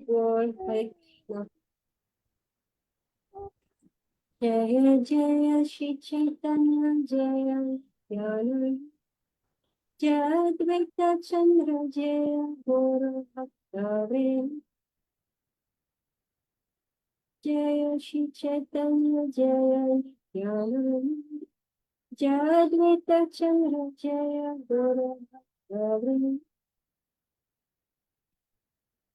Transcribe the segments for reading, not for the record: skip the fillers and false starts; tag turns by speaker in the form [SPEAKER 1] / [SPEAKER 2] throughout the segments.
[SPEAKER 1] Lord, Hare Krishna. Jaya Jaya Shri Chaitanya Jaya Nityananda Jaya Advaita Chandra Jaya Guru Bhakta Vrinda Jaya Shri Chaitanya Jaya Nityananda Jaya Advaita Chandra Jaya Guru Bhakta Vrinda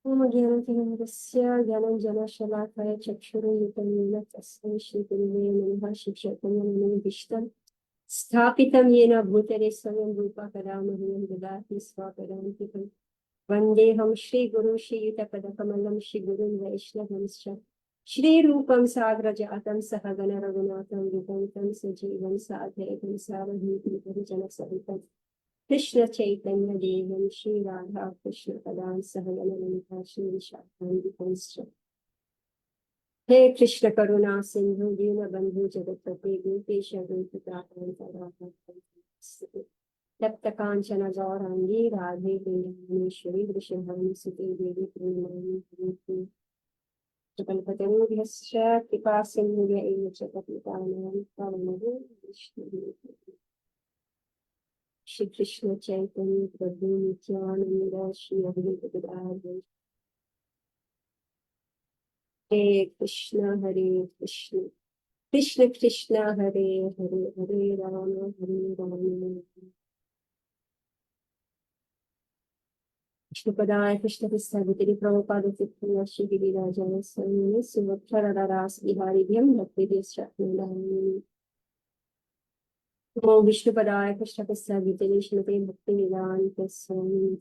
[SPEAKER 1] Om Gyanatinandasya Gyananjanashalakaya Chakshuruyutamina Tasmai Shri Gurave Namaha Shri Chaitanya Namo Sthapitam yena bhutare swayam rupa karamahiyam dadati swaparam tikam vandeham Shri Guru Shri Yuta Kamalam Shri Guru Vaishnavam Shri Rupam Sagrajatam Sahagana Raghunatham Vikantam Sajivam Sadhaitam Sarabhutam Parijana Sahitam Krishna Chaitanya Devam Shri Radha Krishna Padam Sahagana Lalita Shri Vishakam Vikamscha He Krishna Karuna Sindhu Dina Bandhu Jagapati Gopesha Gopika Tapta Kanchana Gaurangi Radhe Vindhameshwari Vrishabhani Sute Devi Premani Jagalpatanu Vyasya Kripa Sindhu Eva Chakapitana Pavanavu Vishnu Shri Krishna Chaitanya Prabhu Nityananda Shri Advaita Gadadhar Hare Krishna Hare Krishna Krishna Krishna Hare Hare Hare Rama Hare Rama Shripadaya Krishna Visavitri Prabhupada Tirtha Shri Girirajaya Swami Suvatra Ras Bihari Vyam Bhakti Desratnandani Om Vishnupadaya Krishna Visavitri Shrimati Bhakti Vedanta Swami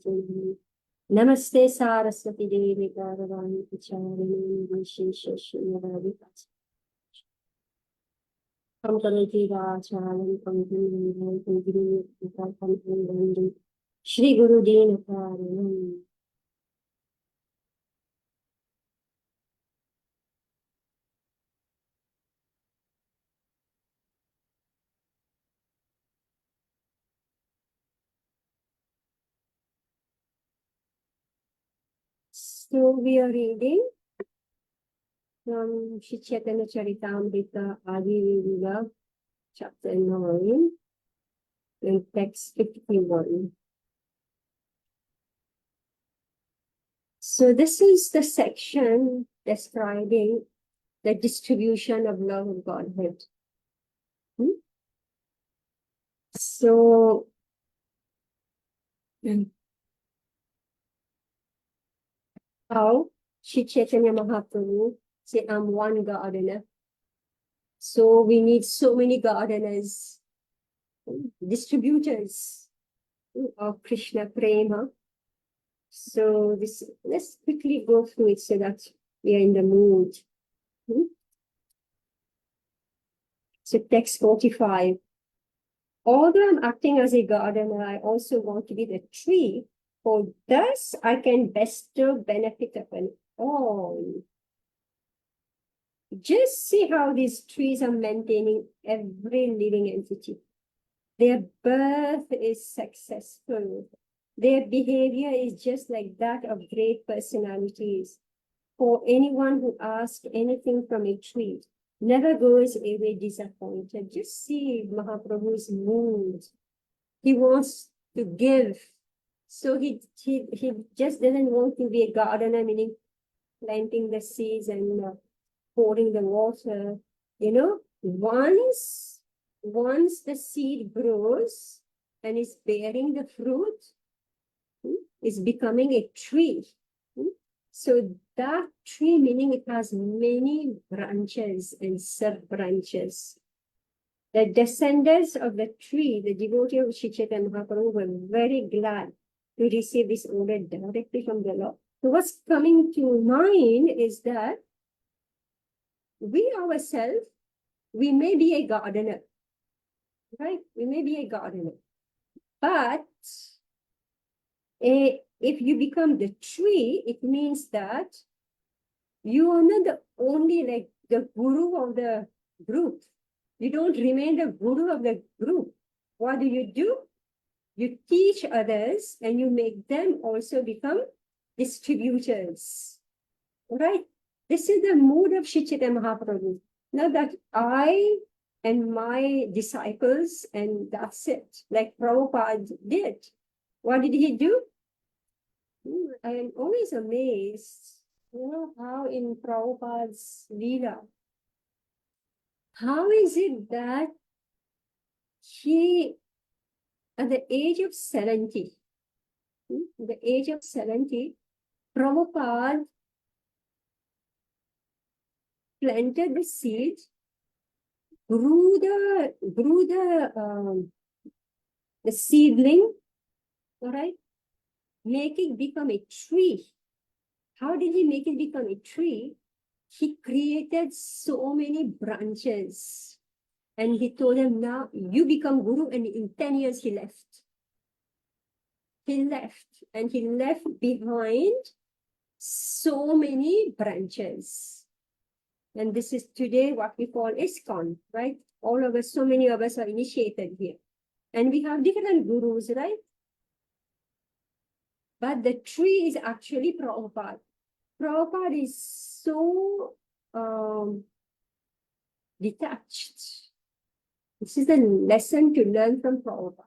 [SPEAKER 1] Namaste Saraswati Devi Garavani Vicharini Vishesha Shri Kam karoti vachalam kam guru Shri Guru Dina Karanam. So we are reading from Shri Chaitanya Charitamrita Adi Lila, chapter 9, and text 51. So this is the section describing the distribution of love of Godhead. So how Shri Chaitanya Mahaprabhu say, I'm one gardener. So we need so many gardeners, distributors of Krishna Prema. So this, let's quickly go through it so that we are in the mood. So text 45. Although I'm acting as a gardener, I also want to be the tree, for thus I can bestow benefit upon all. Just see how these trees are maintaining every living entity. Their birth is successful. Their behavior is just like that of great personalities. For anyone who asks anything from a tree, never goes away disappointed. Just see Mahaprabhu's mood. He wants to give. So he just doesn't want to be a gardener, meaning planting the seeds and pouring the water. You know, once the seed grows and is bearing the fruit, is becoming a tree. So that tree, meaning it has many branches and sub-branches. The descendants of the tree, the devotee of Shri Chaitanya Mahaprabhu, were very glad to receive this order directly from the Lord. So what's coming to mind is that we ourselves, we may be a gardener, right? We may be a gardener, but if you become the tree, it means that you are not the only like the guru of the group. You don't remain the guru of the group. What do? You teach others and you make them also become distributors. right? This is the mood of Sri Chaitanya Mahaprabhu. Now that I and my disciples, and that's it, like Prabhupada did. What did he do? I am always amazed, how in Prabhupada's lila, how is it that he, at the age of 70, the age of 70, Prabhupada planted the seed, grew the seedling, all right, make it become a tree. How did he make it become a tree? He created so many branches. And he told them, now you become guru. And in 10 years, he left. He left. And he left behind so many branches. And this is today what we call ISKCON, right? All of us, so many of us are initiated here. And we have different gurus, right? But the tree is actually Prabhupada. Prabhupada is so detached. This is a lesson to learn from Prabhupada.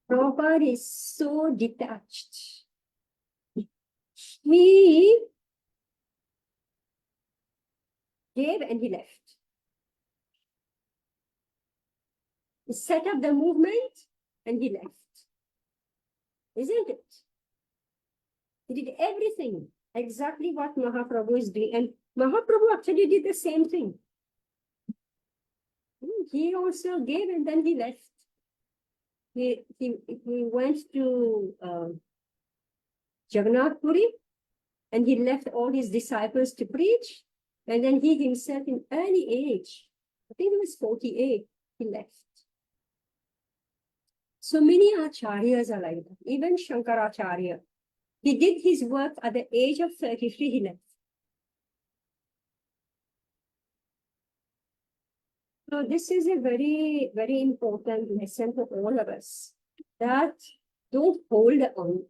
[SPEAKER 1] Prabhupada is so detached. He gave and he left. He set up the movement and he left. Isn't it? He did everything exactly what Mahaprabhu is doing. And Mahaprabhu actually did the same thing. He also gave and then he left. He went to Jagannath Puri and he left all his disciples to preach. And then he himself, in early age, I think he was 48, he left. So many acharyas are like that. Even Shankaracharya. He did his work at the age of 33, he left. So this is a very, very important lesson for all of us. That don't hold on.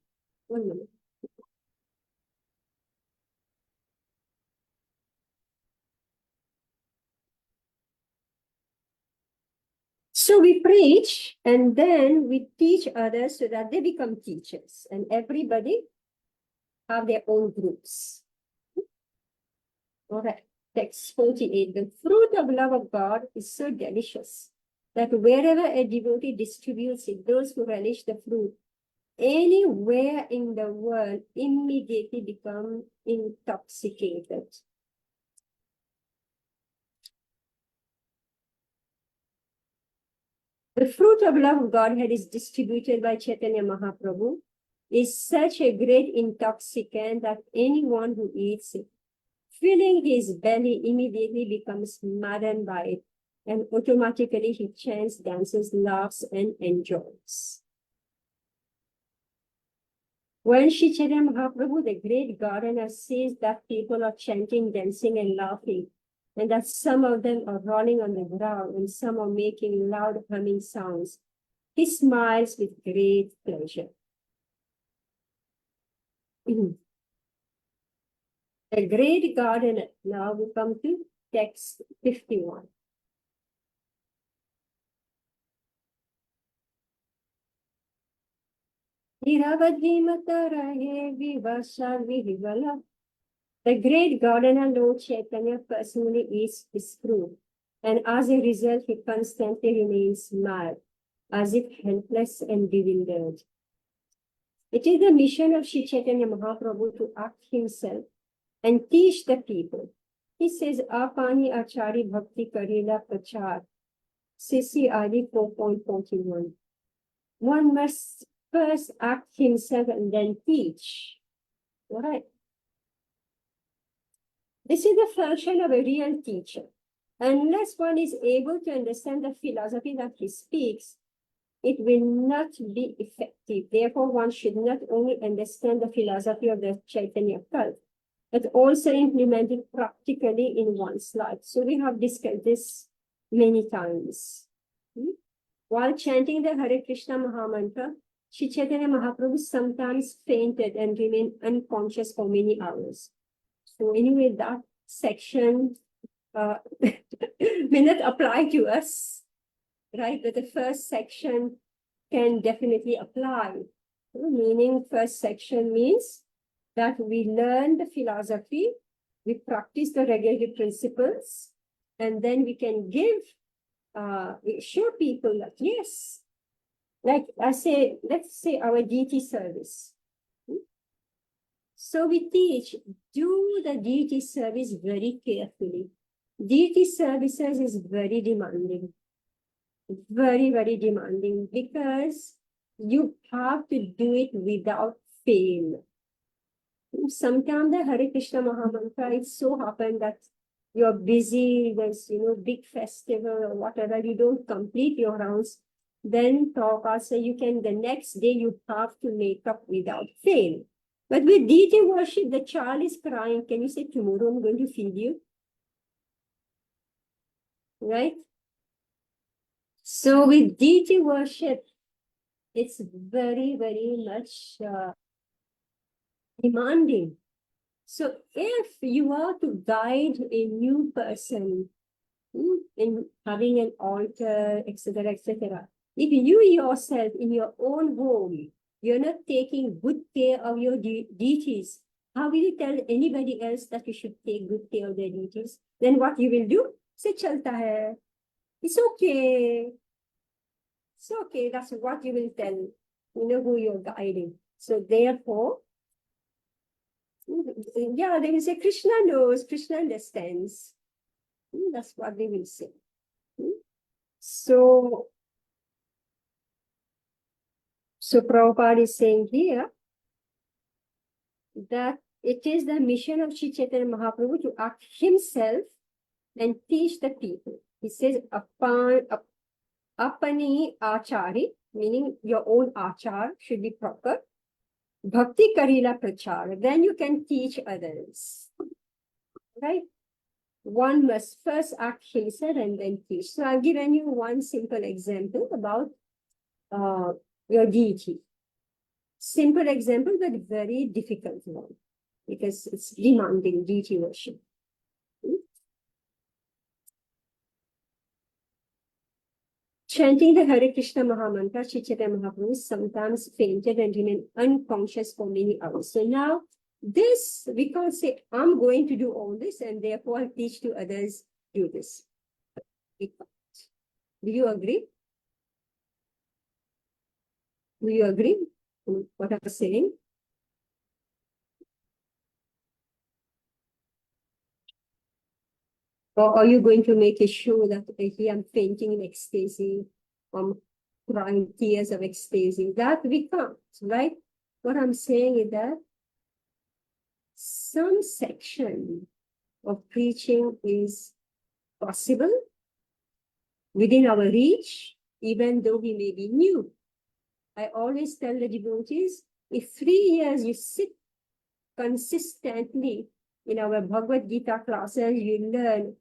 [SPEAKER 1] 1 minute. So we preach and then we teach others so that they become teachers. And everybody have their own groups. All right. Text 48. The fruit of love of God is so delicious that wherever a devotee distributes it, those who relish the fruit anywhere in the world immediately become intoxicated. The fruit of love of Godhead is distributed by Chaitanya Mahaprabhu, is such a great intoxicant that anyone who eats it, filling his belly, immediately becomes maddened by it, and automatically he chants, dances, laughs, and enjoys. When Sri Chaitanya Mahaprabhu, the great gardener, sees that people are chanting, dancing, and laughing, and that some of them are rolling on the ground and some are making loud humming sounds, he smiles with great pleasure. The great gardener, now we come to text 51. The great gardener Lord Chaitanya personally eats his fruit, and as a result, he constantly remains mad, as if helpless and bewildered. It is the mission of Sri Chaitanya Mahaprabhu to act himself and teach the people. He says, Apani Achari Bhakti Karila Prachar, Sisi Adi 4.41. One must first act himself and then teach. All right. This is the function of a real teacher. Unless one is able to understand the philosophy that he speaks, it will not be effective. Therefore, one should not only understand the philosophy of the Chaitanya cult, but also implement it practically in one's life. So we have discussed this many times. While chanting the Hare Krishna Mahamantra, Sri Chaitanya Mahaprabhu sometimes fainted and remained unconscious for many hours. So anyway, that section may not apply to us, right? But the first section can definitely apply. Meaning, first section means that we learn the philosophy, we practice the regulative principles, and then we can we show people that yes, like I say, let's say our deity service. So we teach, do the deity service very carefully. Deity services is very demanding, very demanding, because you have to do it without fail. Sometimes the Hare Krishna Mahamantra, it so happened that you're busy, there's, big festival or whatever, you don't complete your rounds. Then Prabhupada say you can, the next day you have to make up without fail. But with deity worship, the child is crying. Can you say, tomorrow I'm going to feed you? Right? So with deity worship, it's very much demanding. So if you are to guide a new person in having an altar, etc., if you yourself in your own home, you're not taking good care of your deities, how will you tell anybody else that you should take good care of their deities? Then what you will do? Say, chalta hai. It's okay. It's okay. That's what you will tell, who you're guiding. So therefore, yeah, they will say, Krishna knows, Krishna understands. That's what they will say. So Prabhupada is saying here that it is the mission of Sri Chaitanya Mahaprabhu to act himself and teach the people. He says, apani achari, meaning your own achar should be proper. Bhakti karila prachar, then you can teach others. Right? One must first act himself and then teach. So I've given you one simple example about your deity. Simple example, but very difficult one, because it's demanding deity worship. Chanting the Hare Krishna Mahamantra, Sri Chaitanya Mahaprabhu sometimes fainted and remained unconscious for many hours. So now, this, we can't say, I'm going to do all this and therefore I'll teach to others, do this. We can't. Do you agree? Do you agree with what I'm saying? Or are you going to make a show that here I'm fainting in ecstasy, crying tears of ecstasy? That we can't, right? What I'm saying is that some section of preaching is possible within our reach, even though we may be new. I always tell the devotees, if 3 years you sit consistently in our Bhagavad Gita classes, you learn,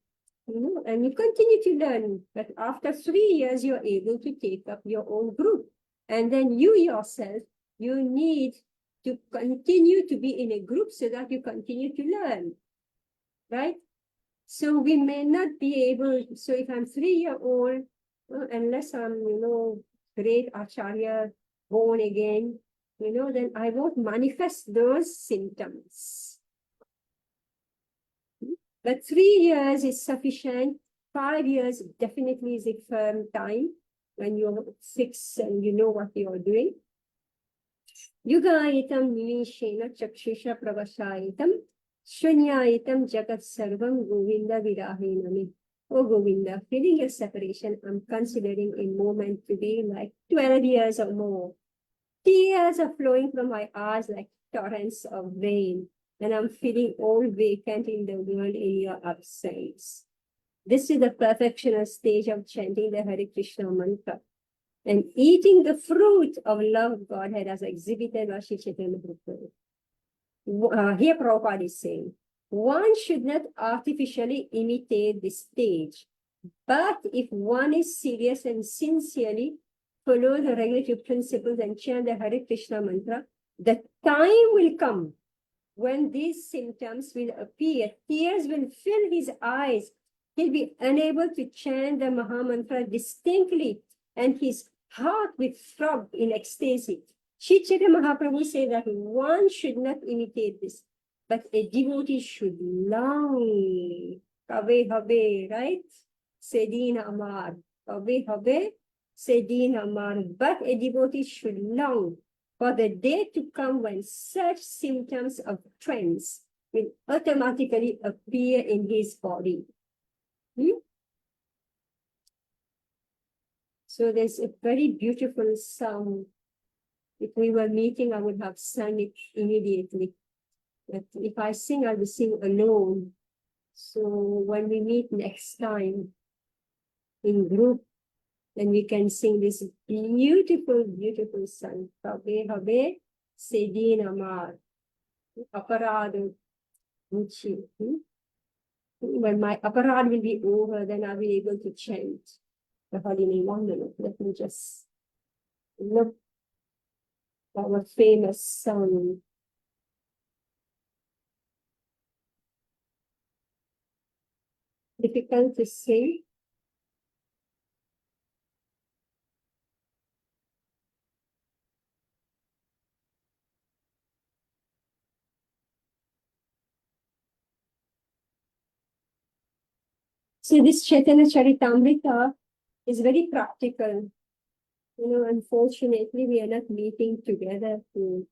[SPEAKER 1] and you continue to learn. But after 3 years, you're able to take up your own group. And then you yourself, you need to continue to be in a group so that you continue to learn, right? So we may not be able, so if I'm 3-year-old, unless I'm, great Acharya, born again, then I won't manifest those symptoms. But 3 years is sufficient. 5 years definitely is a firm time when you're fixed and you know what you're doing. Yugayitam nimishena chakshusha pravashayitam shunyayitam jagat sarvam govinda virahinami. Oh Govinda, feeling your separation, I'm considering a moment to be like 12 years or more. Tears are flowing from my eyes like torrents of rain, and I'm feeling all vacant in the world in your absence. This is the perfectional stage of chanting the Hare Krishna mantra and eating the fruit of love Godhead as exhibited by Sri Chaitanya Mahaprabhu. Here Prabhupada is saying, one should not artificially imitate this stage, but if one is serious and sincerely follow the regulative principles and chant the Hare Krishna mantra, the time will come when these symptoms will appear, tears will fill his eyes. He'll be unable to chant the Mahamantra distinctly, and his heart will throb in ecstasy. Sri Chaitanya Mahaprabhu said that one should not imitate this, but a devotee should long. Kave habe, right? Sedin Amar. Kave habe, Sedin Amar. But a devotee should long for the day to come when such symptoms of trance will automatically appear in his body. So there's a very beautiful song. If we were meeting, I would have sung it immediately. But if I sing, I will sing alone. So when we meet next time in group, then we can sing this beautiful, beautiful song. Habe habe sedin amar aparad muchi. When my aparad will be over, then I'll be able to chant the holy name. 1 minute. Let me just look at our famous song. Difficult to sing. So this Chaitanya Charitamrita is very practical. Unfortunately, we are not meeting together to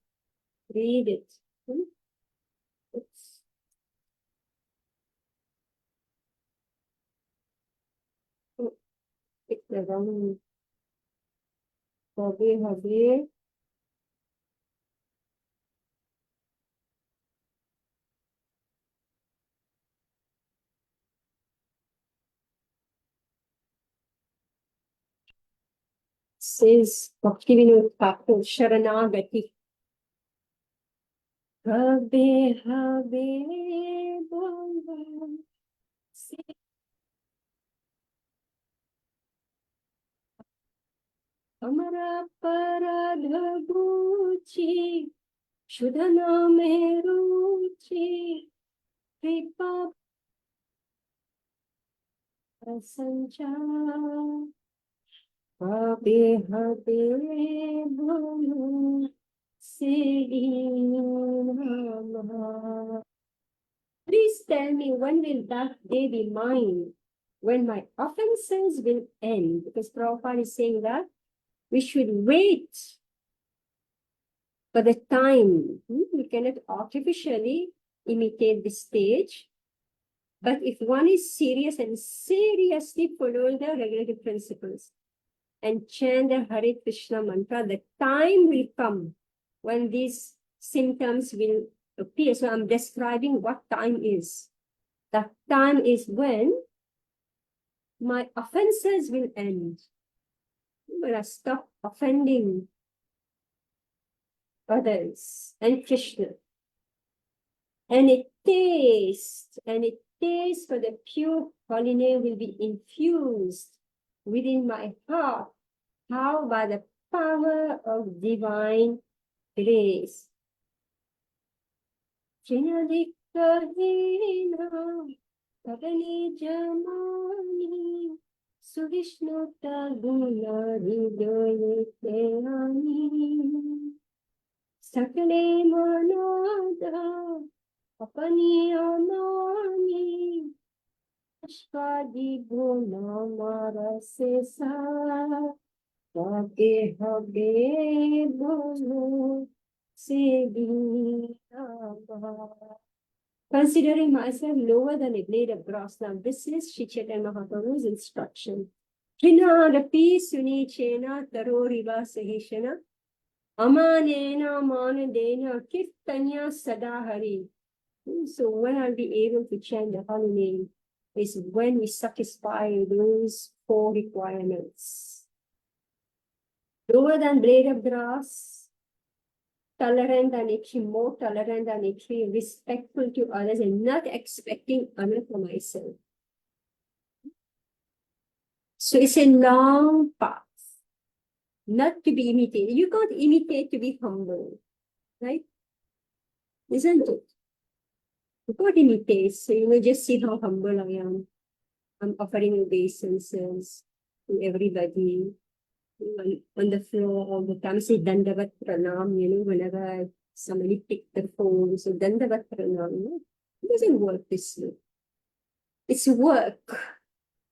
[SPEAKER 1] read it. It's the wrong. Habe. Says Bhaktivinoda Thakur Sharanagati. Habe Bhava. Amara Paradha Buchi Shudhana Meruchi Kripa Sancha Habe Bhava Siddhi. Please tell me, when will that day be mine? When my offenses will end? Because Prabhupada is saying that we should wait for the time. We cannot artificially imitate the stage. But if one is serious and seriously follow the regulative principles and chant the Hare Krishna mantra, the time will come when these symptoms will appear. So I'm describing what time is. That time is when my offenses will end. When I stop offending others and Krishna. And a taste for the pure holy name will be infused within my heart. How? By the power of divine grace. Chinadikahina Kadani Jamani Suvishnota Guna Hridayate Sakale Manada Apani Amani Ashkadi Guna Marasesa Habe Habe Bolo Considering myself lower than a blade of grass. Now, this is Sri Chaitanya Mahaprabhu's instruction. Trinadapi Suni Chena Taroriva Sahishana Amanena Manadena Kirtanya Sadahari. So, when I'll be able to chant the holy name is when we satisfy those 4 requirements. Lower than blade of grass, tolerant than a tree, more tolerant than a tree, respectful to others, and not expecting honor for myself. So it's a long path, not to be imitated. You can't imitate to be humble, right? Isn't it? What imitate? So, just see how humble I am. I'm offering obeisances to everybody on the floor all the time. Say Dandavat Pranam, whenever somebody picked the phone. So Dandavat Pranam, it doesn't work this way. It's work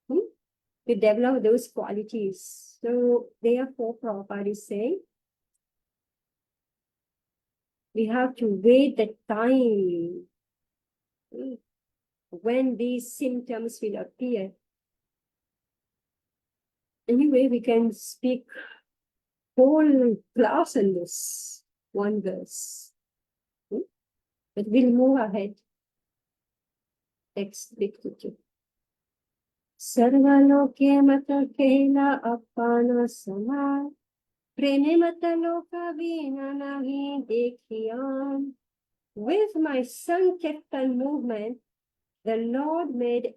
[SPEAKER 1] to develop those qualities. So therefore, Prabhupada is saying, we have to wait the time when these symptoms will appear. Anyway, we can speak whole class in this one verse. But we'll move ahead. Next picture. Sarvaloke mata kela apana sama prene mata loka vina nahi dekhiyan. With my Sankirtan movement, the Lord made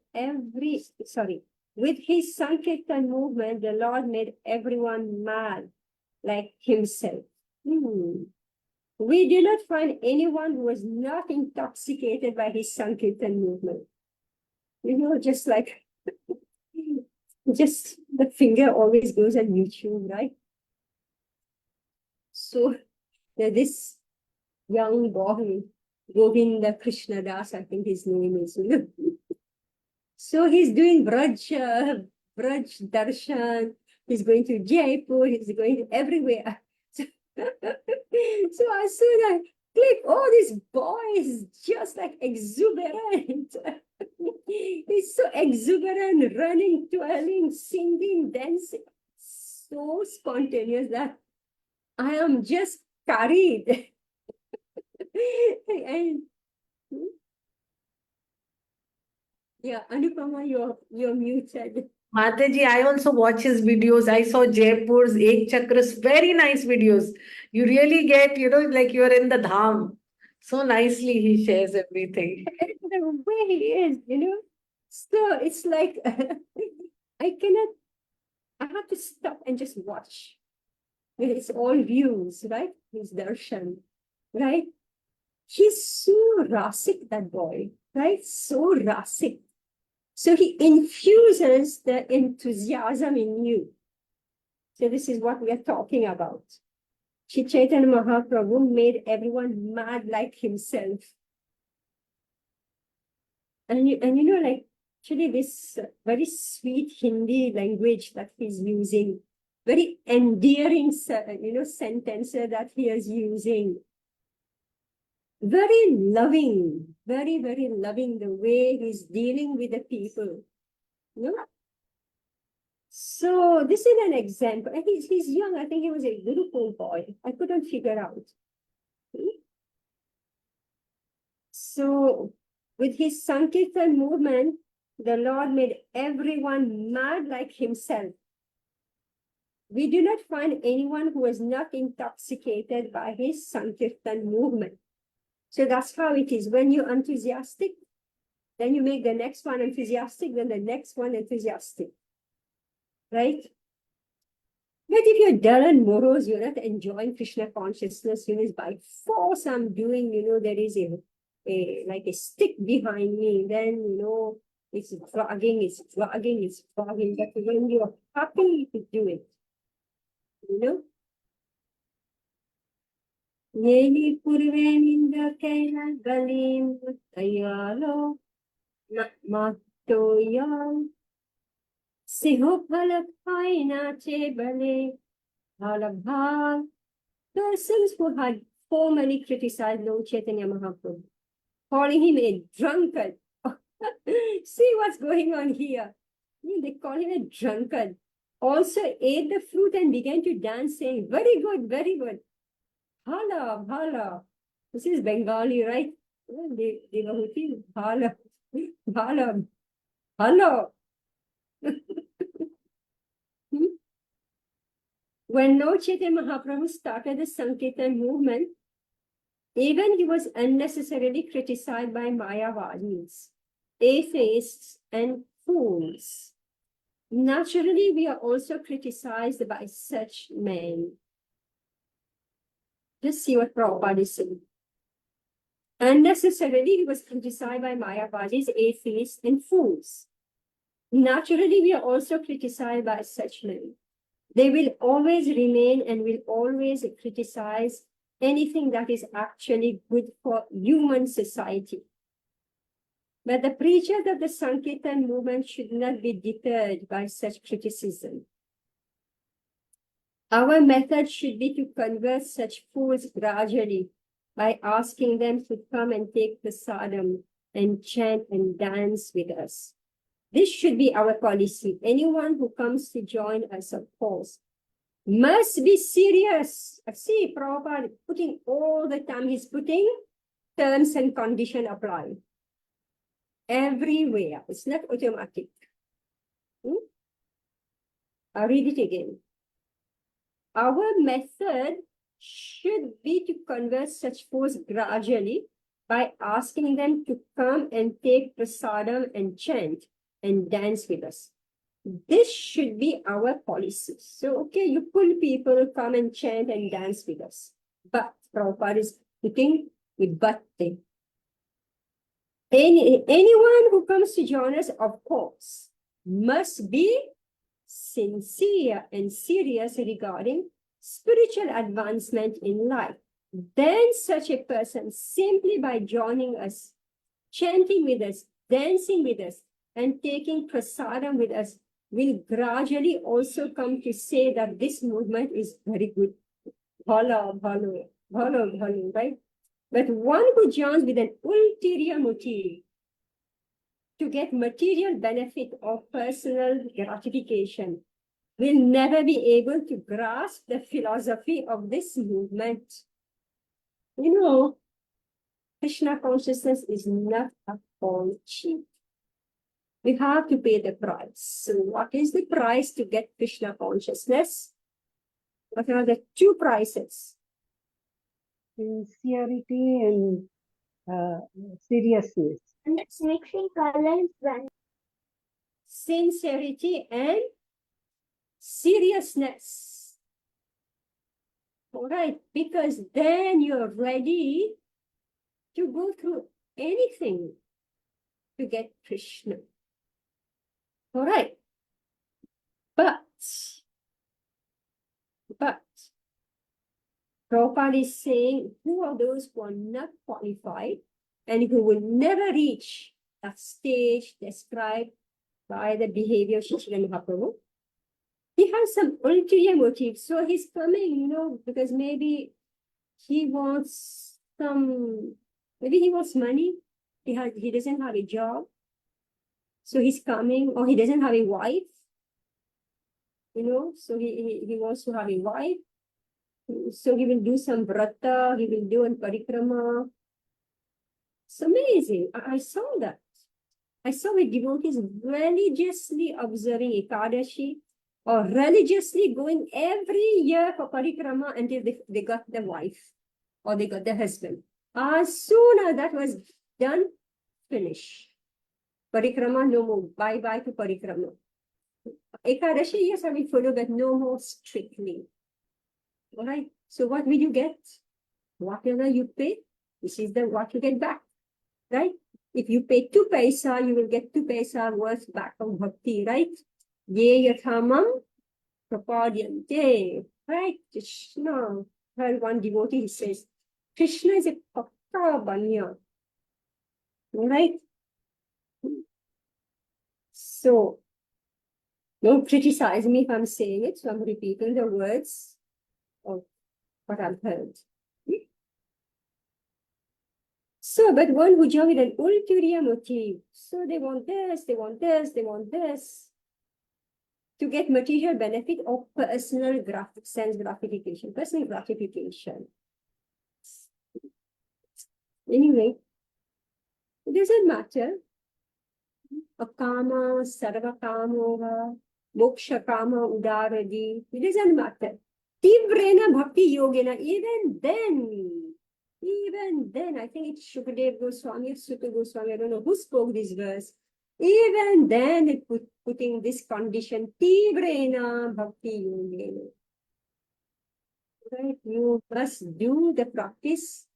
[SPEAKER 1] with his Sankirtan movement, the Lord made everyone mad like himself. We do not find anyone who was not intoxicated by his Sankirtan movement. Just like, just the finger always goes on YouTube, right? So this young boy, Govinda Krishna Das, I think his name is, So he's doing Braj Darshan, he's going to Jaipur, he's going everywhere. So as soon as I click, oh, this boy is just like exuberant. He's so exuberant, running, twirling, singing, dancing. So spontaneous that I am just carried. And yeah, Anupama, you're muted.
[SPEAKER 2] Mataji, I also watch his videos. I saw Jaipur's Ek Chakras, very nice videos. You really get, like you're in the dham. So nicely he shares everything.
[SPEAKER 1] The way he is, So it's like I have to stop and just watch. It's all views, right? His darshan, right? He's so rasik, that boy, right? So rasik. So he infuses the enthusiasm in you. So this is what we are talking about. Shri Chaitanya Mahaprabhu made everyone mad like himself. And like, actually this very sweet Hindi language that he's using, very endearing, sentences that he is using. Very loving, very, very loving the way he's dealing with the people. So this is an example. He's young. I think he was a Gurukul boy. I couldn't figure out. So with his Sankirtan movement, the Lord made everyone mad like himself. We do not find anyone who was not intoxicated by his Sankirtan movement. So that's how it is. When you're enthusiastic, then you make the next one enthusiastic, then the next one enthusiastic. Right? But if you're dull and morose, you're not enjoying Krishna consciousness, it's by force I'm doing, there is like a stick behind me, then, it's dragging. But when you're happy to do it, Yeli purveninda kaila galim tayalo matoyam siho phalak paina chebale halabhal. Persons who had formerly criticized Lord Chaitanya Mahaprabhu, calling him a drunkard. See what's going on here. They call him a drunkard. Also ate the fruit and began to dance, saying, very good, very good. Hala, hala. This is Bengali, right? Devahuti, hala, hala, hala. When Lord Chaitanya Mahaprabhu started the Sankirtan movement, even he was unnecessarily criticized by Mayavadis, atheists, and fools. Naturally, we are also criticized by such men. Just see what Prabhupada is saying. Unnecessarily, he was criticized by Mayavadis, atheists, and fools. Naturally, we are also criticized by such men. They will always remain and will always criticize anything that is actually good for human society. But the preachers of the Sankirtan movement should not be deterred by such criticism. Our method should be to convert such fools gradually by asking them to come and take the sadham and chant and dance with us. This should be our policy. Anyone who comes to join us, of course, must be serious. See, Prabhupada putting all the time, he's putting terms and condition apply. Everywhere. It's not automatic. I'll read it again. Our method should be to convert such fools gradually by asking them to come and take prasadam and chant and dance with us. This should be our policy. So, okay, you pull people, come and chant and dance with us. But Prabhupada is looking with but thing. Anyone who comes to join us, of course, must be sincere and serious regarding spiritual advancement in life. Then such a person, simply by joining us, chanting with us, dancing with us, and taking prasadam with us, will gradually also come to say that this movement is very good. Bhalo, bhalo, bhalo, bhalo, right? But one who joins with an ulterior motive to get material benefit or personal gratification will never be able to grasp the philosophy of this movement. You know, Krishna consciousness is not at all cheap. We have to pay the price. So what is the price to get Krishna consciousness? What are the two prices?
[SPEAKER 3] Sincerity and seriousness.
[SPEAKER 1] And sincerity and seriousness. All right, because then you're ready to go through anything to get Krishna. All right. But Prabhupada is saying, who are those who are not qualified and who will never reach that stage described by the behavior of Shri Mahaprabhu? He has some ulterior motive. So he's coming, because maybe he wants maybe he wants money. He doesn't have a job. So he's coming, or he doesn't have a wife. So he wants to have a wife. So he will do some vrata, he will do an parikrama. It's amazing. I saw that. I saw the devotees religiously observing Ekadashi or religiously going every year for parikrama until they got the wife or they got the husband. As soon as that was done, finish. Parikrama, no more. Bye-bye to parikrama. Ekadashi, yes, I will follow, but no more strictly. All right. So what will you get? Whatever you pay, this is what you get back. Right? If you pay 2 paisa, you will get 2 paisa worth back of bhakti, right? Ye yathamam prapadyante. Right? Krishna. Heard one devotee, he says, Krishna is a pakka banya. All right? So, don't criticize me if I'm saying it. So I'm repeating the words of what I've heard. So, but one who joins with an ulterior motive. So they want this, they want this, they want this. To get material benefit or personal sense gratification. Personal gratification. Anyway, it doesn't matter. Akama, sarvakama, moksha kama, udaradi. It doesn't matter. Tivrena bhakti yogena, even then, I think it's Shukadev Goswami or Sutta Goswami, I don't know who spoke this verse. Even then, it putting this condition, Tivrena bhakti yogena. Right? You must do the practice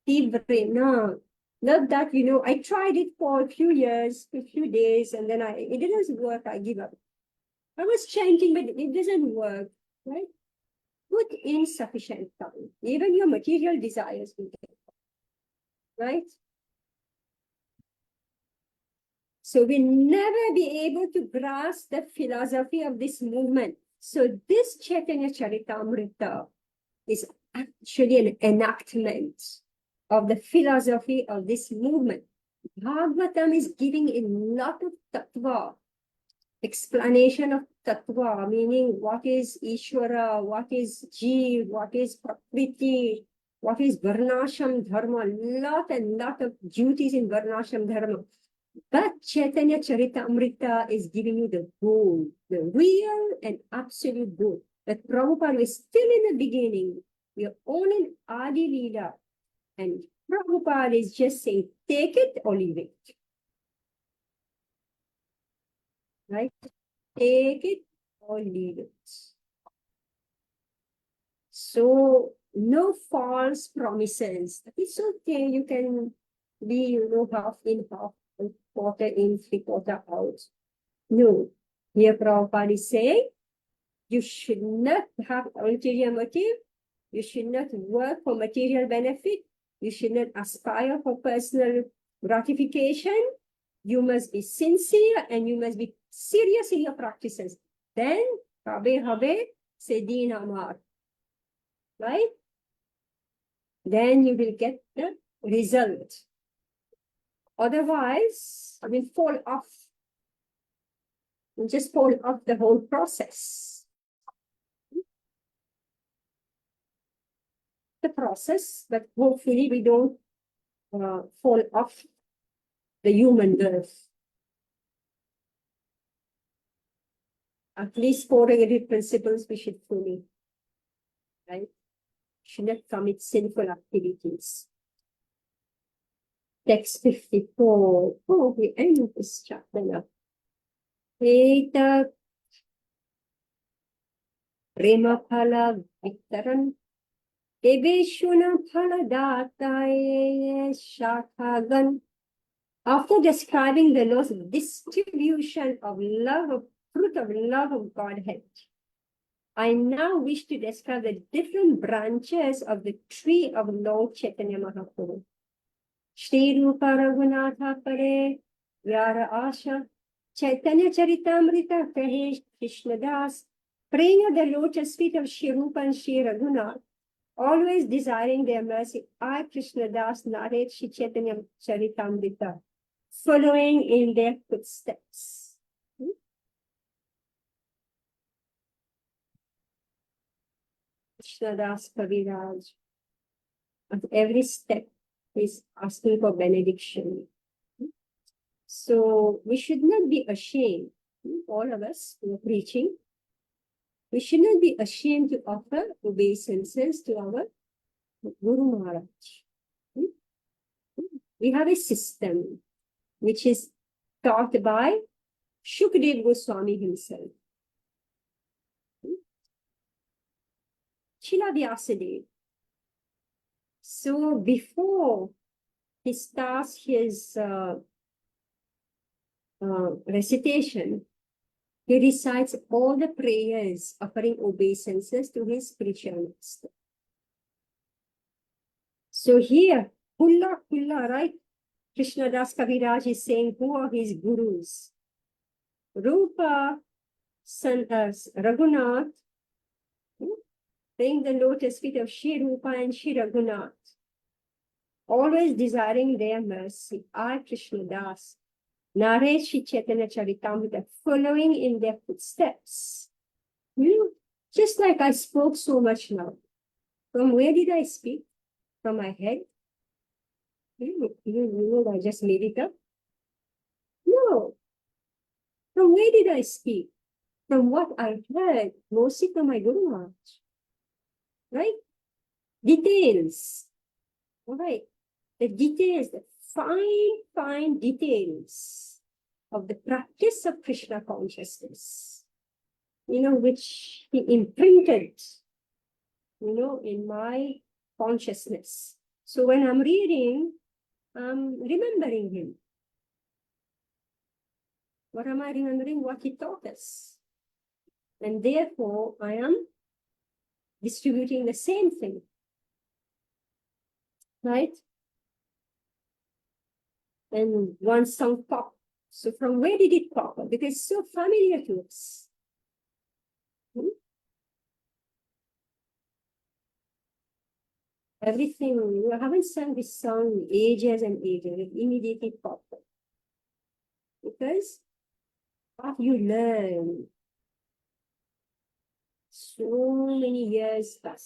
[SPEAKER 1] Tivrena. Not that, I tried it for a few years, a few days, and then it didn't work, I give up. I was chanting, but it doesn't work, right? Put in sufficient time. Even your material desires will get, right? So we'll never be able to grasp the philosophy of this movement. So this Chaitanya Charitamrita is actually an enactment of the philosophy of this movement. Bhagavatam is giving a lot of tattva, explanation of tattva, meaning what is Ishvara, what is Jeev, what is Prakriti, what is Varnasham Dharma, lot and lot of duties in Varnasham Dharma. But Chaitanya Charitamrita is giving you the goal, the real and absolute goal. But Prabhupada is still in the beginning. We are all in Adi Lila. And Prabhupada is just saying, take it or leave it. Right? Take it or leave it. So, no false promises. It's okay, you can be, half in, half, quarter in, three-quarter out. No. Here Prabhupada is saying, you should not have ulterior motive. You should not work for material benefit. You should not aspire for personal gratification. You must be sincere and you must be serious in your practices. Then, Habe Sedin Amar. Right? Then you will get the result. Otherwise, I will fall off. You just fall off the whole process. The process, but hopefully we don't fall off the human birth. At least 4 negative principles we should follow. Right? Should not commit sinful activities. Text 54. Oh, we end this chapter now. Eta Prema Phala Viktaran Ebeshuna Phala Dataye Shakagan. After describing the laws of distribution of love, of fruit of love of Godhead, I now wish to describe the different branches of the tree of Lord Chaitanya Mahaprabhu. Shri Rupa Raghunatha Pare, Vyara Asha, Chaitanya Charitamrita Kahe Krishna Das, praying at the lotus feet of Shri Rupa and Shri Raghunath, always desiring their mercy, I, Krishna Das, narrate Shri Chaitanya Charitamrita, following in their footsteps. Krishna Das Kaviraj, at every step, is asking for benediction. So we should not be ashamed, all of us who are preaching, we should not be ashamed to offer obeisances to our Guru Maharaj. We have a system which is taught by Shukdev Goswami himself. Srila Vyasadeva. So before he starts his recitation, he recites all the prayers offering obeisances to his spiritual master. So here, Kulla, right? Krishna Das Kaviraj is saying who are his gurus. Rupa, Raghunath, praying the lotus feet of Shri Rupa and Shri Raghunath, always desiring their mercy. I, Krishna Das, narrate Shri Chaitanya Charitamrita, following in their footsteps. Just like I spoke so much now. From where did I speak? From my head? I just made it up. No. From where did I speak? From what I heard, mostly from my Guru Maharaj. Right? Details. All right. The details, the fine details of the practice of Krishna consciousness, which he imprinted, in my consciousness. So when I'm reading remembering him. What am I remembering? What he taught us. And therefore, I am distributing the same thing. Right? And one song popped. So from where did it pop up? Because it's so familiar to us. Everything, you haven't sung this song ages and ages, it immediately popped up. Because what you learn so many years back,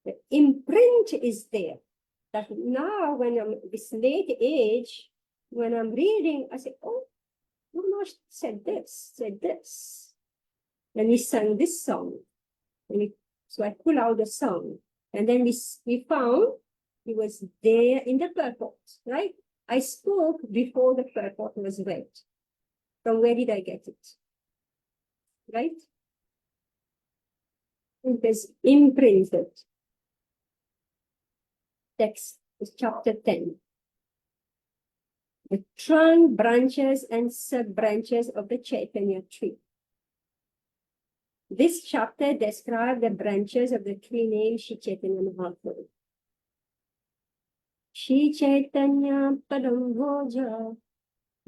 [SPEAKER 1] the imprint is there. That now when I'm this late age, when I'm reading, I say, oh, Guru said this. And we sang this song. So I pull out the song. And then we found it was there in the purport, right? I spoke before the purport was read. From where did I get it? Right? It is imprinted. Text is chapter 10. The trunk, branches, and sub-branches of the Chaitanya tree. This chapter describes the branches of the tree named Shri Chaitanya Mahaprabhu. Shri Chaitanya Padam Bhoja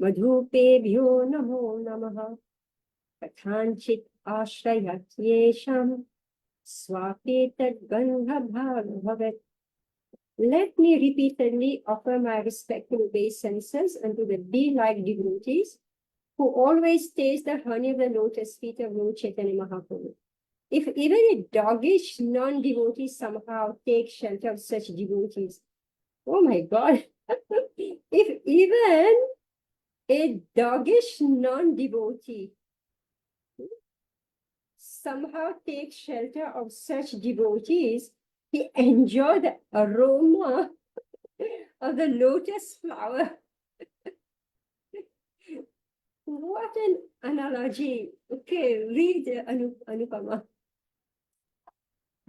[SPEAKER 1] Madhupebhyo Namo Namaha Kathanchit Ashrayat Yesham Swapetat Gandha Bhagavat. Let me repeatedly offer my respectful obeisances unto the bee-like devotees who always taste the honey of the lotus feet of Lord Chaitanya Mahaprabhu. If even a doggish non-devotee somehow takes shelter of such devotees, oh my God, if even a doggish non-devotee somehow takes shelter of such devotees, he enjoys the aroma of the lotus flower. What an analogy. Okay, read Anupama.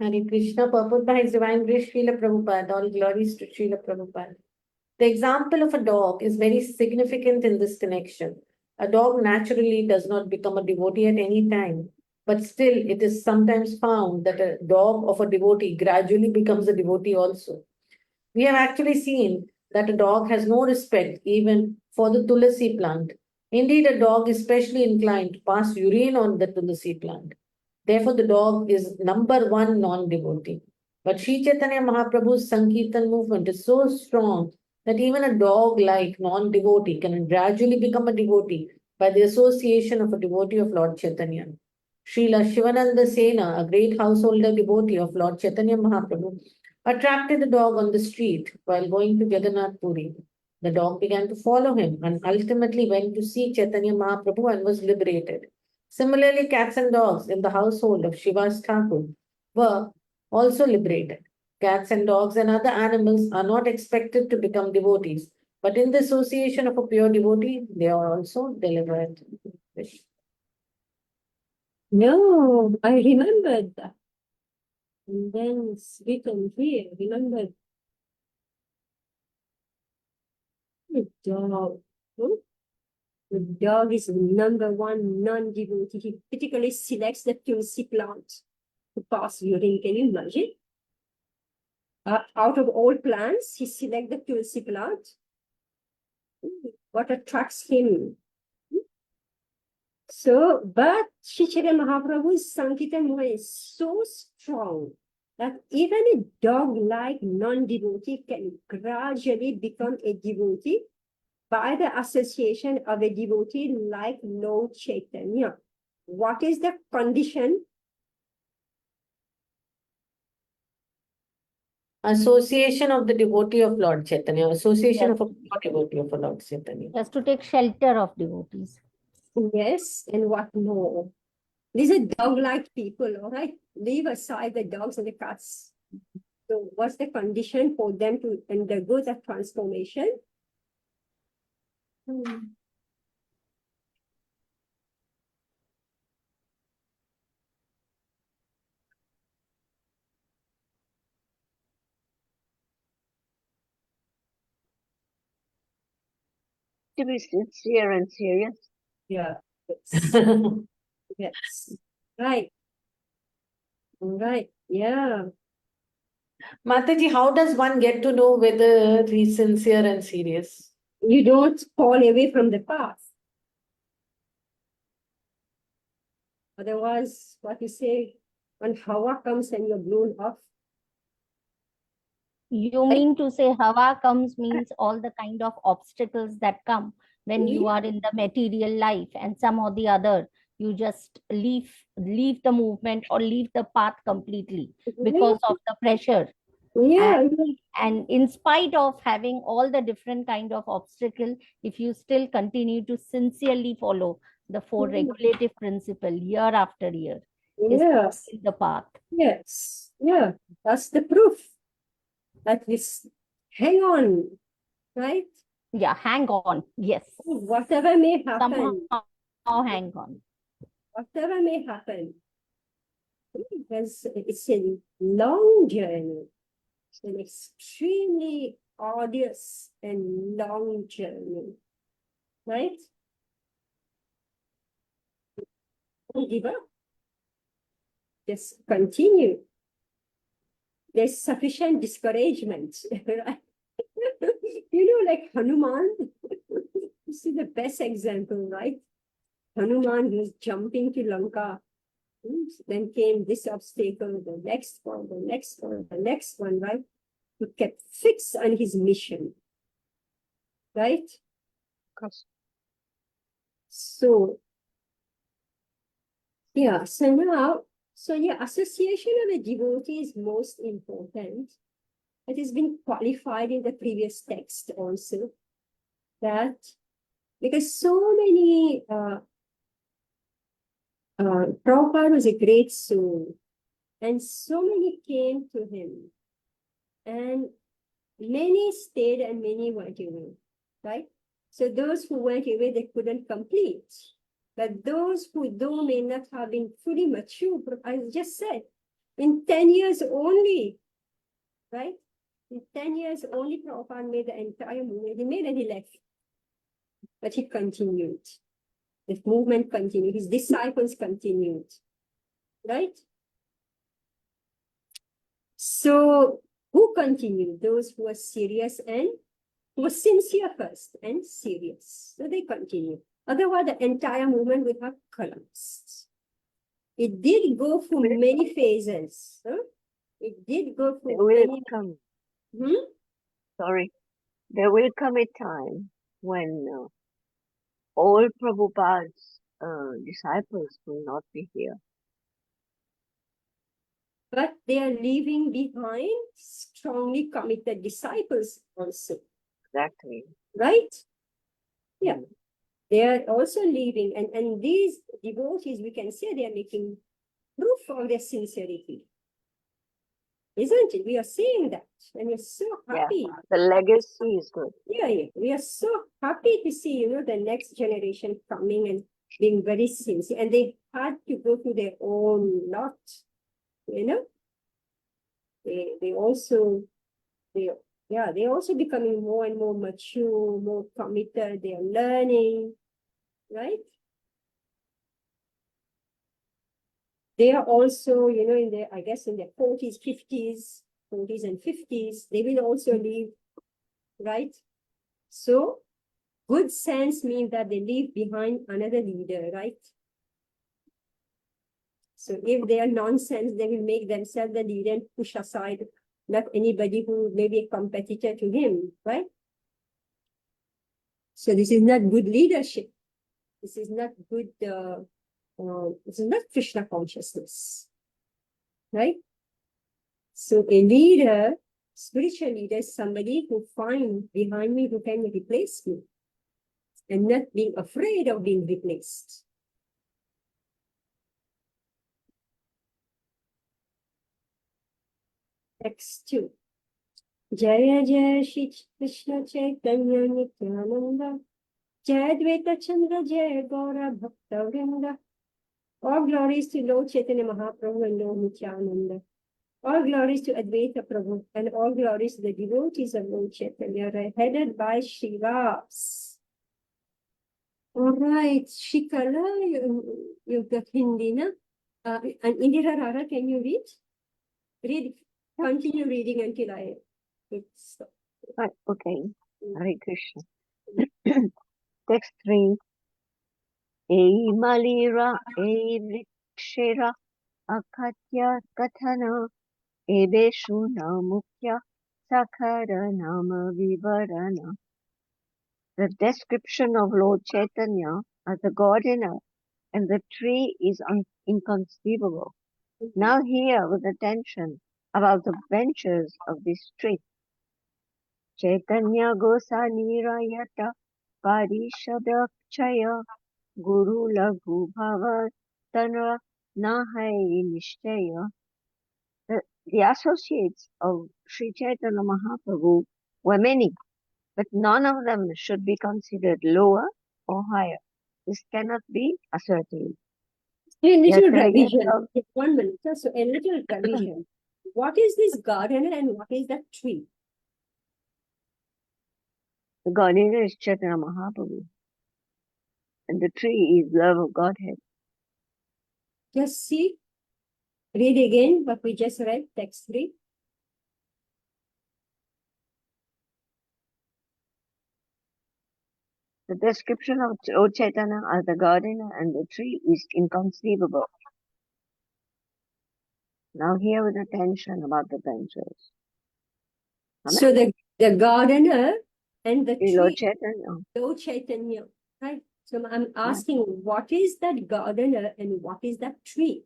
[SPEAKER 2] Hare Krishna, purport by His Divine Grace Srila Prabhupada, all glories to Srila Prabhupada. The example of a dog is very significant in this connection. A dog naturally does not become a devotee at any time, but still it is sometimes found that a dog of a devotee gradually becomes a devotee also. We have actually seen that a dog has no respect even for the tulasi plant. Indeed, a dog is specially inclined to pass urine on the tulasi plant. Therefore, the dog is number one non-devotee. But Sri Chaitanya Mahaprabhu's Sankirtan movement is so strong that even a dog-like non-devotee can gradually become a devotee by the association of a devotee of Lord Chaitanya. Srila Shivananda Sena, a great householder devotee of Lord Chaitanya Mahaprabhu, attracted the dog on the street while going to Jagannath Puri. The dog began to follow him and ultimately went to see Chaitanya Mahaprabhu and was liberated. Similarly, cats and dogs in the household of Shiva's Thakur were also liberated. Cats and dogs and other animals are not expected to become devotees, but in the association of a pure devotee, they are also delivered.
[SPEAKER 1] No, I remembered that. And then it's written here, remember the dog. The dog is number one non-devotee. He particularly selects the tulsi plant to pass urine. Can you imagine? Out of all plants, he selects the tulsi plant. What attracts him? So, but Shri Chaitanya Mahaprabhu's Sankirtan movement is so strong that even a dog-like non-devotee can gradually become a devotee by the association of a devotee like Lord Chaitanya. What is the condition?
[SPEAKER 2] Association of the devotee of Lord Chaitanya, association of a pure devotee of Lord Chaitanya.
[SPEAKER 3] Has to take shelter of devotees.
[SPEAKER 1] Yes, and what more? These are dog-like people, all right? Leave aside the dogs and the cats. So what's the condition for them to undergo that transformation?
[SPEAKER 4] to be sincere and serious.
[SPEAKER 1] Yeah. Yes. Right. Right. Yeah.
[SPEAKER 2] Mataji, how does one get to know whether he's sincere and serious?
[SPEAKER 1] You don't fall away from the path. Otherwise, what you say, when Hawa comes and you're blown off.
[SPEAKER 3] You mean to say Hawa comes means all the kind of obstacles that come when you are in the material life, and some or the other you just leave the movement or leave the path completely because of the pressure.
[SPEAKER 1] Yeah.
[SPEAKER 3] And in spite of having all the different kind of obstacle, if you still continue to sincerely follow the four regulative principle year after year, is
[SPEAKER 1] Yes.
[SPEAKER 3] the path.
[SPEAKER 1] Yes. Yeah. That's the proof that this hang on, right?
[SPEAKER 3] Yeah, hang on. Yes.
[SPEAKER 1] Whatever may happen,
[SPEAKER 3] Somehow hang on.
[SPEAKER 1] whatever may happen, because it's a long journey. It's an extremely arduous and long journey, right? Don't give up. Just continue. There's sufficient discouragement, right? Like Hanuman, this is the best example, right? Hanuman was jumping to Lanka. Then came this obstacle, the next one, the next one, the next one, right? He kept fixed on his mission, right? So, yeah, association of a devotee is most important. It has been qualified in the previous text also, that because so many, Prabhupada was a great soul, and so many came to him, and many stayed and many went away, right? So those who went away, they couldn't complete. But those who though may not have been fully mature, I just said, in 10 years only, right? In 10 years only, Prabhupada made the entire movement. He made and he left. But he continued. The movement continued. His disciples continued, right? So who continued? Those who were serious and who were sincere first and serious. So they continued. Otherwise, the entire movement would have collapsed. It did go through many phases. Huh? It did go through
[SPEAKER 4] There will
[SPEAKER 1] many.
[SPEAKER 4] come,
[SPEAKER 1] Hmm?
[SPEAKER 4] sorry, there will come a time when all Prabhupada's disciples will not be here.
[SPEAKER 1] But they are leaving behind strongly committed disciples also,
[SPEAKER 4] Exactly.
[SPEAKER 1] right? Yeah. They are also leaving, and these devotees, we can say they are making proof of their sincerity. Isn't it? We are seeing that, and we're so happy.
[SPEAKER 4] Yeah, the legacy is good.
[SPEAKER 1] Yeah. We are so happy to see, the next generation coming and being very sincere. And they had to go through their own lot, They also, they're also becoming more and more mature, more committed. They are learning, right? They are also, in their, I guess, in their 40s, 50s and 50s, they will also leave, right? So good sense means that they leave behind another leader, right? So if they are nonsense, they will make themselves the leader and push aside not anybody who may be a competitor to him, right? So this is not good leadership. This is not good, this is not Krishna consciousness, right? So a leader, spiritual leader, is somebody who finds behind me who can replace me and not being afraid of being replaced. Text 2. Jaya Jaya Shri Krishna Chaitanya Nityananda Jaya Dvaita Chandra Jaya Gaura Bhakta Vrinda. All glories to Lord Chaitanya Mahaprabhu and Lord Nityananda. All glories to Advaita Prabhu and all glories to the devotees of Lord Chaitanya, headed by Srivas. All right, Shikala, you've got Hindi, na? And Indira Rara, can you read? Read, continue reading until I stop.
[SPEAKER 4] Right, okay. Hare Krishna. Text 3. E malira, e vrikshira, akatya kathana, ebeshu namukya, sakhara nama vivarana. The description of Lord Chaitanya as the gardener and the tree is inconceivable. Now hear with attention about the ventures of this tree. Chaitanya gosa nirayata parishadakshaya guru laghu bhava tanra nahai nishtaya. The associates of Sri Chaitanya Mahaprabhu were many, but none of them should be considered lower or higher. This cannot be ascertained.
[SPEAKER 1] A little revision.
[SPEAKER 4] Yatra
[SPEAKER 1] Just 1 minute. So a little revision. What is this gardener and what is that tree?
[SPEAKER 4] the gardener is Chaitanya Mahaprabhu, and the tree is love of Godhead.
[SPEAKER 1] Just see. Read again what we just read, text 3.
[SPEAKER 4] The description of Lord Chaitanya as the gardener and the tree is inconceivable. Now hear with attention about the ventures.
[SPEAKER 1] So the gardener and the
[SPEAKER 4] Sri Lord
[SPEAKER 1] tree,
[SPEAKER 4] Chaitanya.
[SPEAKER 1] Lord Chaitanya, right? So I'm asking, what is that gardener and what is that tree?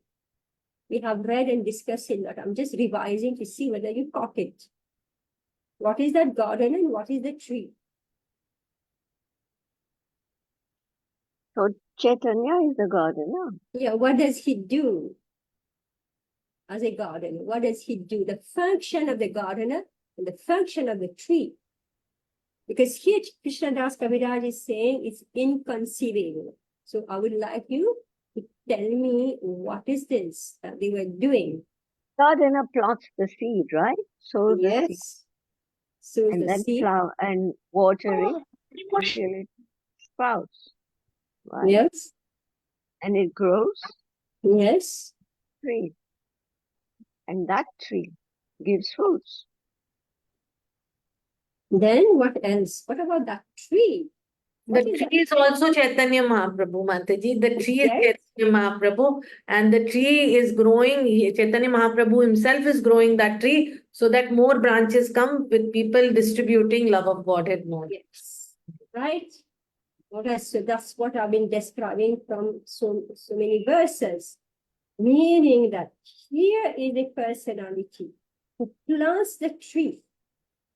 [SPEAKER 1] We have read and discussed it, but I'm just revising to see whether you caught it. What is that gardener and what is the tree?
[SPEAKER 4] So Chaitanya is the gardener.
[SPEAKER 1] Yeah, what does he do as a gardener? What does he do? The function of the gardener and the function of the tree. Because here Krishnadas Kaviraj is saying it's inconceivable. So I would like you to tell me what is this that they were doing.
[SPEAKER 4] Gardener plots the seed, right? Sows the seed.
[SPEAKER 1] Yes. So
[SPEAKER 4] And
[SPEAKER 1] the
[SPEAKER 4] then
[SPEAKER 1] seed.
[SPEAKER 4] plow and water it until it sprouts. Right?
[SPEAKER 1] Yes.
[SPEAKER 4] And it grows
[SPEAKER 1] Yes.
[SPEAKER 4] tree. And that tree gives fruits.
[SPEAKER 1] Then what else? What about that tree?
[SPEAKER 2] The
[SPEAKER 1] What is
[SPEAKER 2] tree is also Chaitanya Mahaprabhu, Mataji. The tree is
[SPEAKER 1] Yes.
[SPEAKER 2] Chaitanya Mahaprabhu, and the tree is growing. Chaitanya Mahaprabhu himself is growing that tree so that more branches come with people distributing love of Godhead more.
[SPEAKER 1] Yes. Right? Okay, so that's what I've been describing from so many verses. Meaning that here is a personality who plants the tree,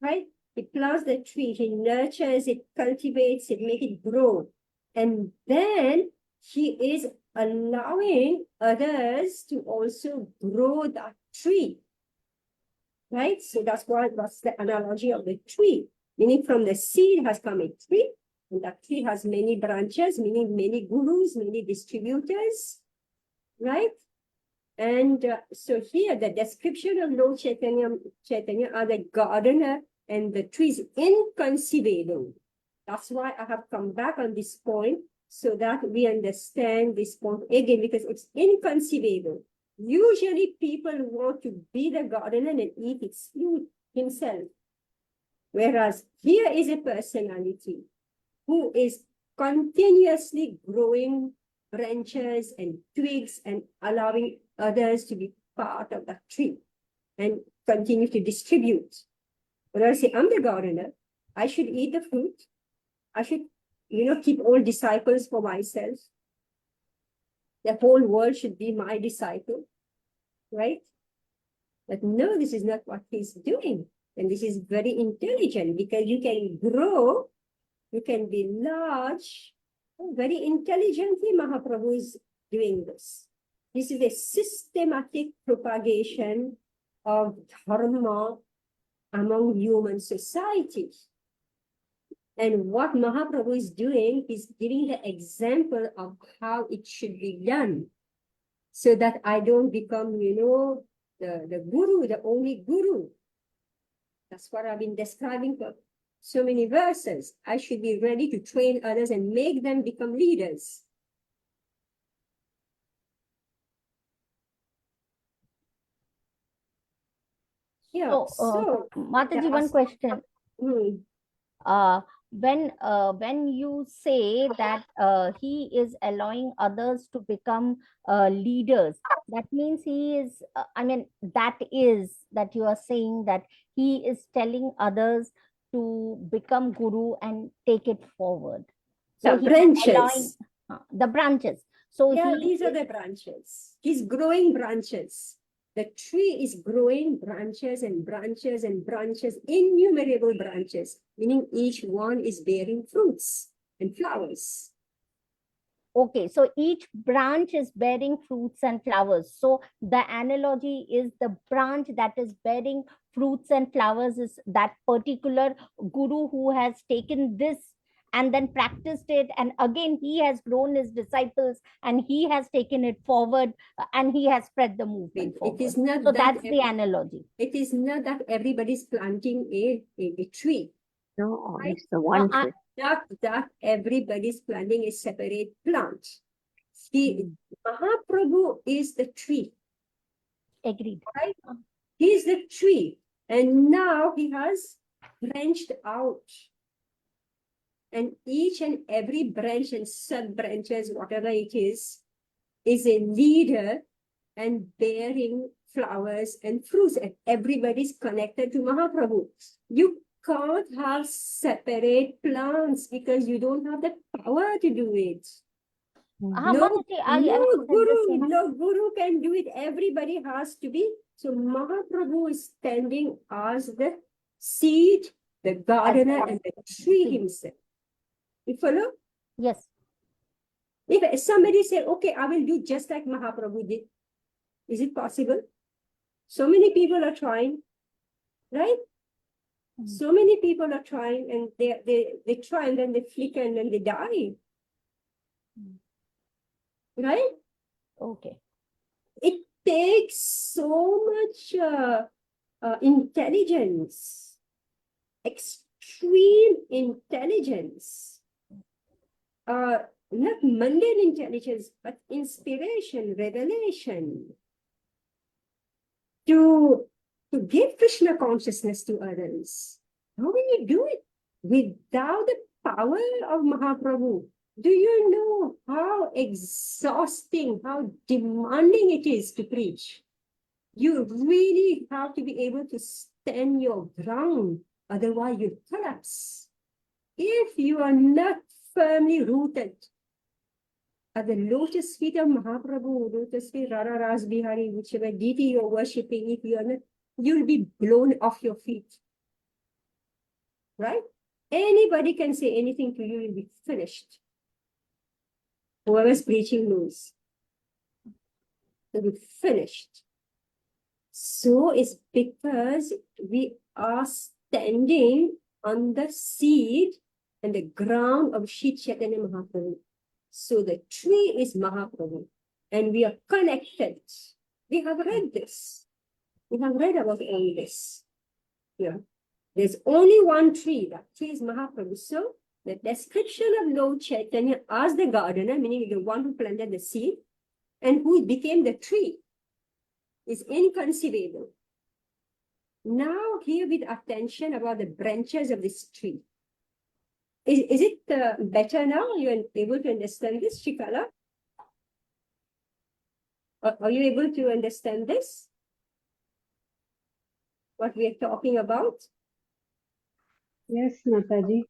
[SPEAKER 1] right? He plants the tree, he nurtures it, cultivates it, make it grow. And then he is allowing others to also grow that tree, right? So that's the analogy of the tree. Meaning from the seed has come a tree, and that tree has many branches, meaning many gurus, many distributors, right? And so here the description of Lord Chaitanya are the gardener and the trees inconceivable. That's why I have come back on this point so that we understand this point again, because it's inconceivable. Usually people want to be the gardener and eat its fruit himself. Whereas here is a personality who is continuously growing branches and twigs and allowing others to be part of that tree and continue to distribute. When I say I'm the gardener, I should eat the fruit. I should, keep all disciples for myself. The whole world should be my disciple, right? But no, this is not what he's doing. And this is very intelligent because you can grow, you can be large. Very intelligently, Mahaprabhu is doing this. This is a systematic propagation of dharma among human societies. And what Mahaprabhu is doing is giving the example of how it should be done so that I don't become, the guru, the only guru. That's what I've been describing for so many verses. I should be ready to train others and make them become leaders. Yeah,
[SPEAKER 3] So, Mataji, one
[SPEAKER 1] that's-
[SPEAKER 3] question.
[SPEAKER 1] Hmm.
[SPEAKER 3] When you say that he is allowing others to become leaders, that means he is, that you are saying that he is telling others to become guru and take it forward. So
[SPEAKER 1] The
[SPEAKER 3] he is allowing
[SPEAKER 1] branches.
[SPEAKER 3] the branches. So
[SPEAKER 1] Yeah,
[SPEAKER 3] he
[SPEAKER 1] these are the branches. He's growing branches. The tree is growing branches and branches and branches, innumerable branches, meaning each one is bearing fruits and flowers.
[SPEAKER 3] Okay, so each branch is bearing fruits and flowers. So the analogy is the branch that is bearing fruits and flowers is that particular guru who has taken this and then practiced it. And again, he has grown his disciples and he has taken it forward and he has spread the movement
[SPEAKER 1] It is
[SPEAKER 3] forward.
[SPEAKER 1] not
[SPEAKER 3] So
[SPEAKER 1] that
[SPEAKER 3] that's the analogy.
[SPEAKER 1] it is not that everybody's planting a tree.
[SPEAKER 4] No,
[SPEAKER 1] Right.
[SPEAKER 4] it's the one
[SPEAKER 3] I-
[SPEAKER 4] tree.
[SPEAKER 1] Not that everybody's planting a separate plant. Mahaprabhu is the tree.
[SPEAKER 3] Agreed.
[SPEAKER 1] Right? He is the tree. And now he has branched out. And each and every branch and sub branches, whatever it is a leader and bearing flowers and fruits. And everybody's connected to Mahaprabhu. You can't have separate plants because you don't have the power to do it.
[SPEAKER 3] Mataji, I said the same.
[SPEAKER 1] No guru can do it. Everybody has to be. So Mahaprabhu is standing as the seed, the gardener, and the tree himself. You follow?
[SPEAKER 3] Yes.
[SPEAKER 1] If somebody say, okay, I will do just like Mahaprabhu did, is it possible? So many people are trying, right? So many people are trying and they try and then they flicker and then they die. Right?
[SPEAKER 3] Okay.
[SPEAKER 1] It takes so much intelligence, extreme intelligence, not mundane intelligence, but inspiration, revelation to give Krishna consciousness to others. How will you do it without the power of Mahaprabhu? Do you know how exhausting, how demanding it is to preach? You really have to be able to stand your ground, otherwise you collapse. If you are not firmly rooted at the lotus feet of Mahaprabhu, lotus feet, Rara Ras Bihari, whichever deity you're worshipping, if you are not, you'll be blown off your feet. Right? Anybody can say anything to you, you'll be finished. Whoever's preaching knows. You'll be finished. So it's because we are standing on the seed and the ground of Shri Chaitanya Mahaprabhu. So the tree is Mahaprabhu and we are connected. We have read this. We have read about all this. Yeah. There's only one tree. That tree is Mahaprabhu. So the description of Lord Chaitanya as the gardener, meaning the one who planted the seed and who became the tree, is inconceivable. Now here with attention about the branches of this tree. Is it better now? You're able to understand this, Shikala? Are you able to understand this? What we are talking about?
[SPEAKER 5] Yes, Mataji.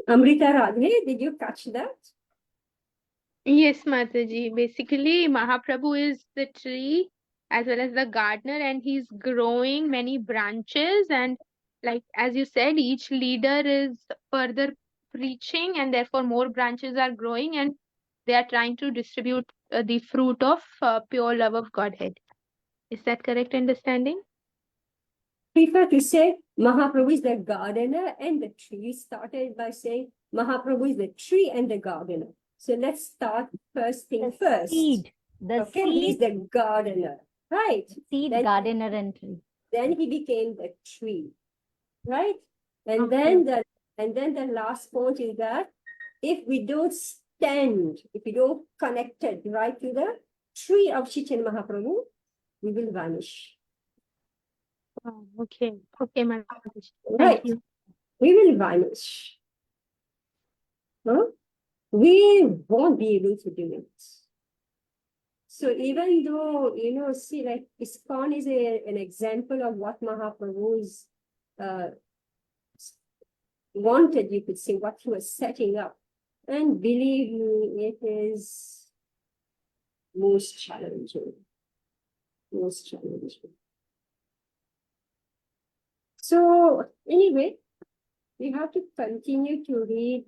[SPEAKER 1] Amrita Radhe, did you catch that?
[SPEAKER 6] Yes, Mataji. Basically, Mahaprabhu is the tree as well as the gardener, and he's growing many branches. And, like as you said, each leader is further preaching, and therefore more branches are growing, and they are trying to distribute the fruit of pure love of Godhead. Is that correct understanding?
[SPEAKER 1] Prefer to say Mahaprabhu is the gardener and the tree. We started by saying Mahaprabhu is the tree and the gardener. So let's start first thing
[SPEAKER 3] The
[SPEAKER 1] first.
[SPEAKER 3] seed. The
[SPEAKER 1] Okay,
[SPEAKER 3] seed.
[SPEAKER 1] he's the gardener, right?
[SPEAKER 3] Seed,
[SPEAKER 1] Then-
[SPEAKER 3] gardener, and tree.
[SPEAKER 1] Then he became the tree. right? And
[SPEAKER 6] Okay.
[SPEAKER 1] then the last point is that if we don't stand, if we don't connect it right to the tree of Chaitanya Mahaprabhu, we will vanish.
[SPEAKER 6] Oh, okay. Okay, Mataji.
[SPEAKER 1] Right.
[SPEAKER 6] Thank you.
[SPEAKER 1] We will vanish. Huh? We won't be able to do it. So even though, see, like ISKCON is an example of what Mahaprabhu's wanted, you could say, what he was setting up. And believe me, it is most challenging. Most challenging. So anyway, we have to continue to read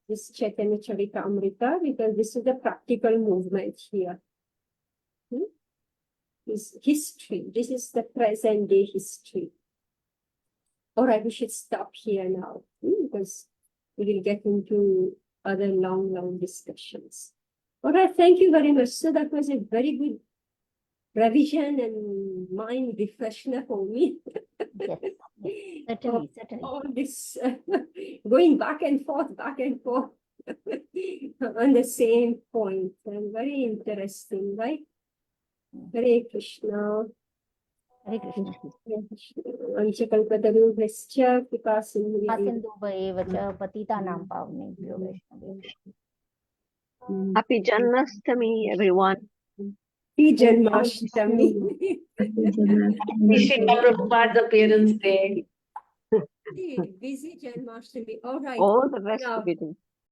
[SPEAKER 1] this Chaitanya Charitamrita because this is the practical movement here. This history. This is the present day history. All right, we should stop here now because we will get into other long discussions. All right, thank you very much. So that was a very good revision and mind refresher for me.
[SPEAKER 3] Yes, certainly, certainly.
[SPEAKER 1] All this going back and forth on the same point, and very interesting, right? Hare Krishna.
[SPEAKER 3] Hare Krishna.
[SPEAKER 1] Vanchakalpatarubhascha kripasindhuvya
[SPEAKER 3] Asindubhaeva cha patitanam pavnebhyo vaishnavebhyo.
[SPEAKER 4] Happy Janmashtami, everyone.
[SPEAKER 1] Happy Janmashtami.
[SPEAKER 2] Srila Prabhupada's appearance day.
[SPEAKER 1] Busy Janmashtami. All right.
[SPEAKER 4] All the best
[SPEAKER 1] Now,
[SPEAKER 4] of it.